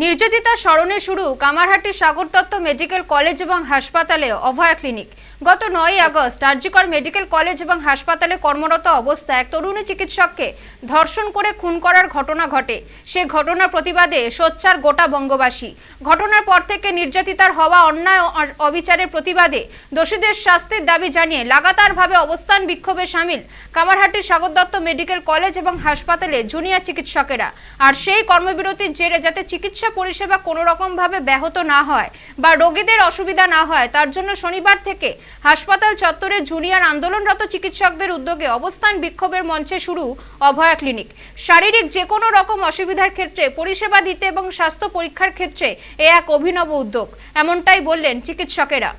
নির্যাতিতা স্মরণে শুরু কামারহাটি সাগর দত্ত মেডিকেল কলেজ এবং হাসপাতালে অভয়া ক্লিনিক। গত 9 আগস্ট আরজিকর মেডিকেল কলেজ এবং হাসপাতালে কর্মরত অবস্থায় এক তরুণী চিকিৎসককে ধর্ষণ করে খুন করার ঘটনা ঘটে। সেই ঘটনার প্রতিবাদে সোচ্চার গোটা বঙ্গবাসী। ঘটনার পর থেকে নির্যাতিতার হওয়া অন্যায় ও অবিচারের প্রতিবাদে দোষীদের শাস্তির দাবি জানিয়ে লাগাতারভাবে অবস্থান বিক্ষোভে সামিল কামারহাটি সাগর দত্ত মেডিকেল কলেজ এবং হাসপাতালে জুনিয়র চিকিৎসকেরা। আর সেই কর্মবিরতির জেরে যাতে চিকিৎসা পরিষেবা কোনো রকম ভাবে ব্যাহত না হয় বা রোগীদের অসুবিধা না হয় তার জন্য শনিবার থেকে হাসপাতাল চত্বরে জুনিয়র আন্দোলনরত চিকিৎসকদের উদ্যোগে অবস্থান বিক্ষোভের মঞ্চে শুরু অভয়া ক্লিনিক। শারীরিক যে কোনো রকম অসুবিধার ক্ষেত্রে পরিষেবা দিতে এবং স্বাস্থ্য পরীক্ষার ক্ষেত্রে এ এক অভিনব উদ্যোগ, এমনটাই বললেন চিকিৎসকেরা।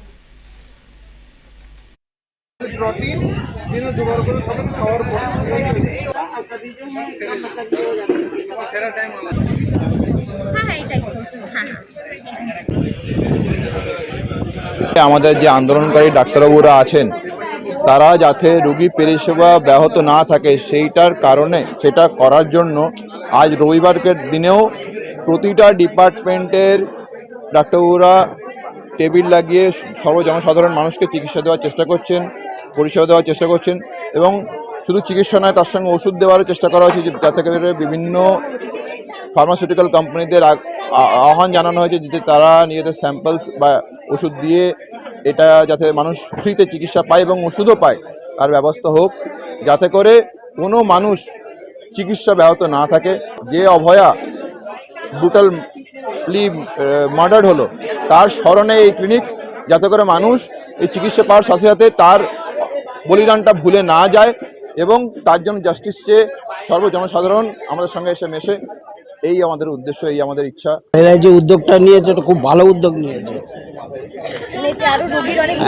আমাদের যে আন্দোলনকারী ডাক্তারবাবুরা আছেন তারা যাতে রোগী পরিষেবা ব্যাহত না থাকে সেইটার কারণে সেটা করার জন্য আজ রবিবারের দিনেও প্রতিটা ডিপার্টমেন্টের ডাক্তারবাবুরা টেবিল লাগিয়ে সর্বজনসাধারণ মানুষকে চিকিৎসা দেওয়ার চেষ্টা করছেন, পরিষেবা দেওয়ার চেষ্টা করছেন এবং শুধু চিকিৎসা নয় তার সঙ্গে ওষুধ দেওয়ারও চেষ্টা করা হয়েছে, যাতে করে বিভিন্ন ফার্মাসিউটিক্যাল কোম্পানিদের আহ্বান জানানো হয়েছে যাতে তারা নিজেদের স্যাম্পলস বা ওষুধ দিয়ে এটা যাতে মানুষ ফ্রিতে চিকিৎসা পায় এবং ওষুধও পায় তার ব্যবস্থা হোক, যাতে করে কোনো মানুষ চিকিৎসা ব্যাহত না থাকে। যে অভয়া ব্রুটালি মার্ডার হলো তার স্মরণে এই ক্লিনিক, যাতে করে মানুষ এই চিকিৎসা পাওয়ার সাথে সাথে তার বলিদানটা ভুলে না যায় এবং তার জন্য জাস্টিস চেয়ে সর্বজনসাধারণ আমাদের সঙ্গে এসে মেশে, এই আমাদের উদ্দেশ্য, এই আমাদের ইচ্ছা। এরা যে উদ্যোগটা নিয়েছে এটা খুব ভালো উদ্যোগ নিয়েছে।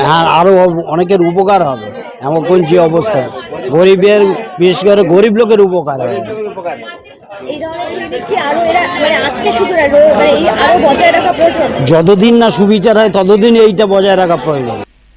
হ্যাঁ, আরো অনেকের উপকার হবে। এমন কোন যে অবস্থায় গরিবের, বিশেষ করে গরিব লোকের উপকার হবে। যতদিন না সুবিচার হয় ততদিন এইটা বজায় রাখা প্রয়োজন।